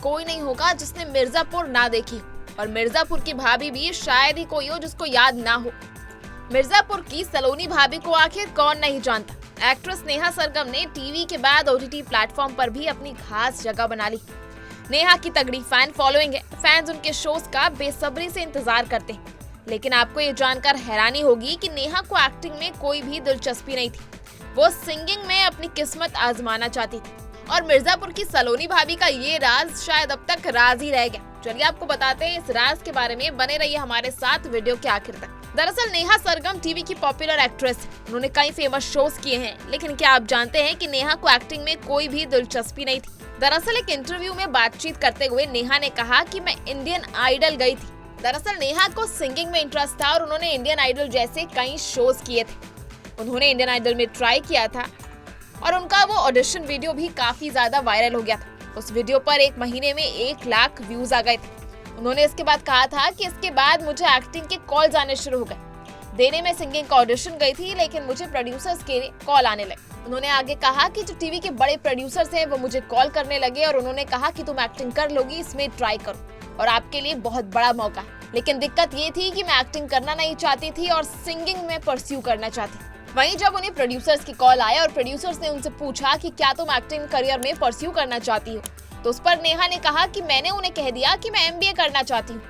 कोई नहीं होगा जिसने मिर्जापुर ना देखी, और मिर्जापुर की भाभी भी शायद ही कोई हो जिसको याद ना हो। मिर्जापुर की सलोनी भाभी को आखिर कौन नहीं जानता। एक्ट्रेस नेहा सरगम ने टीवी के बाद ओटीटी प्लेटफॉर्म पर भी अपनी खास जगह बना ली। नेहा की तगड़ी फैन फॉलोइंग है। फैंस उनके शोज का बेसब्री से इंतजार करते हैं। लेकिन आपको ये जानकर हैरानी होगी कि नेहा को एक्टिंग में कोई भी दिलचस्पी नहीं थी। वो सिंगिंग में अपनी किस्मत आजमाना चाहती थी, और मिर्जापुर की सलोनी भाभी का ये राज शायद अब तक राज ही रह गया। चलिए आपको बताते हैं इस राज के बारे में, बने रहिए हमारे साथ वीडियो के आखिर तक। दरअसल नेहा सरगम टीवी की पॉपुलर एक्ट्रेस है। उन्होंने कई फेमस शोज किए हैं, लेकिन क्या आप जानते हैं कि नेहा को एक्टिंग में कोई भी दिलचस्पी नहीं थी। दरअसल एक इंटरव्यू में बातचीत करते हुए नेहा ने कहा कि मैं इंडियन आइडल गई थी। दरअसल नेहा को सिंगिंग में इंटरेस्ट था और उन्होंने इंडियन आइडल जैसे कई शोज किए थे। उन्होंने इंडियन आइडल में ट्राई किया था और उनका वो ऑडिशन वीडियो भी काफी ज्यादा वायरल हो गया था। उस वीडियो पर 1 महीने में 1 लाख व्यूज आ गए थे। उन्होंने इसके बाद कहा था कि इसके बाद मुझे एक्टिंग के कॉल आने शुरू हो गए। देने में सिंगिंग का ऑडिशन गई थी, लेकिन मुझे प्रोड्यूसर्स के कॉल आने लगे। उन्होंने आगे कहा कि जो टीवी के बड़े प्रोड्यूसर्स हैं वो मुझे कॉल करने लगे और उन्होंने कहा कि तुम एक्टिंग कर लोगी, इसमें ट्राई करो और आपके लिए बहुत बड़ा मौका है। लेकिन दिक्कत ये थी कि मैं एक्टिंग करना नहीं चाहती थी और सिंगिंग में परस्यू करना चाहती। वहीं जब उन्हें प्रोड्यूसर्स की कॉल आया और प्रोड्यूसर्स ने उनसे पूछा कि क्या तुम एक्टिंग करियर में परस्यू करना चाहती हो, तो उस पर नेहा ने कहा कि मैंने उन्हें कह दिया कि मैं एमबीए करना चाहती हूँ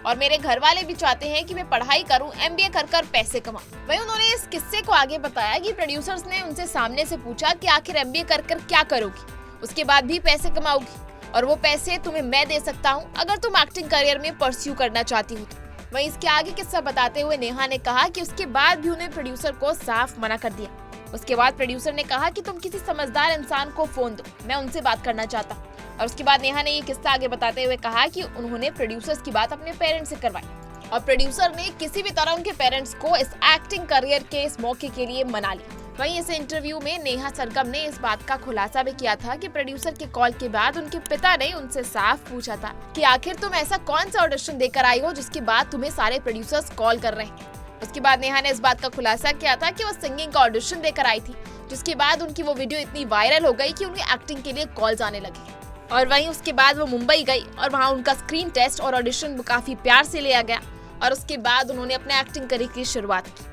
और मेरे घर वाले भी चाहते हैं कि मैं पढ़ाई करूं, एमबीए कर पैसे कमाऊं। वहीं उन्होंने इस किस्से को आगे बताया कि प्रोड्यूसर्स ने उनसे सामने से पूछा कि आखिर एमबीए कर क्या करोगी, उसके बाद भी पैसे कमाओगी और वो पैसे तुम्हें मैं दे सकता हूं अगर तुम एक्टिंग करियर में परस्यू करना चाहती हो। वहीं इसके आगे किस्सा बताते हुए नेहा ने कहा कि उसके बाद भी उन्हें प्रोड्यूसर को साफ मना कर दिया। उसके बाद प्रोड्यूसर ने कहा कि तुम किसी समझदार इंसान को फोन दो, मैं उनसे बात करना चाहता हूँ। और उसके बाद नेहा ने ये किस्सा आगे बताते हुए कहा कि उन्होंने प्रोड्यूसर्स की बात अपने पेरेंट्स से करवाई और प्रोड्यूसर ने किसी भी तरह उनके पेरेंट्स को इस एक्टिंग करियर के इस मौके के लिए मना ली। वहीं इस इंटरव्यू में नेहा सरगम ने इस बात का खुलासा भी किया था कि प्रोड्यूसर के कॉल के बाद उनके पिता ने उनसे साफ पूछा था कि आखिर तुम ऐसा कौन सा ऑडिशन देकर आई हो जिसके बाद तुम्हें सारे प्रोड्यूसर्स कॉल कर रहे हैं। उसके बाद नेहा ने इस बात का खुलासा किया था कि वो सिंगिंग का ऑडिशन देकर आई थी, जिसके बाद उनकी वो वीडियो इतनी वायरल हो गई कि उन्हें एक्टिंग के लिए कॉल्स आने लगे। और वहीं उसके बाद वो मुंबई गई और वहाँ उनका स्क्रीन टेस्ट और ऑडिशन काफी प्यार से लिया गया और उसके बाद उन्होंने अपने एक्टिंग करियर की शुरुआत की।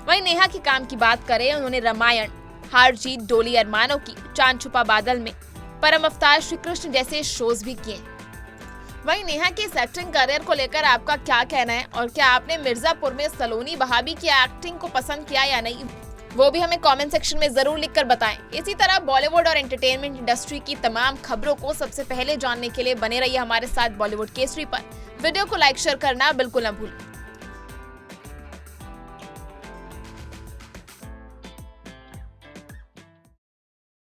वहीं नेहा के काम की बात करें, उन्होंने रामायण, हार जीत, डोली अरमानों की, चांद छुपा बादल में, परम अवतार, श्री कृष्ण जैसे शोज भी किए। वहीं नेहा के इस एक्टिंग करियर को लेकर आपका क्या कहना है और क्या आपने मिर्जापुर में सलोनी भाभी की एक्टिंग को पसंद किया या नहीं, वो भी हमें कमेंट सेक्शन में जरूर लिखकर बताएं। इसी तरह बॉलीवुड और एंटरटेनमेंट इंडस्ट्री की तमाम खबरों को सबसे पहले जानने के लिए बने रहिए हमारे साथ बॉलीवुड केसरी पर। वीडियो को लाइक शेयर करना बिल्कुल न भूलें।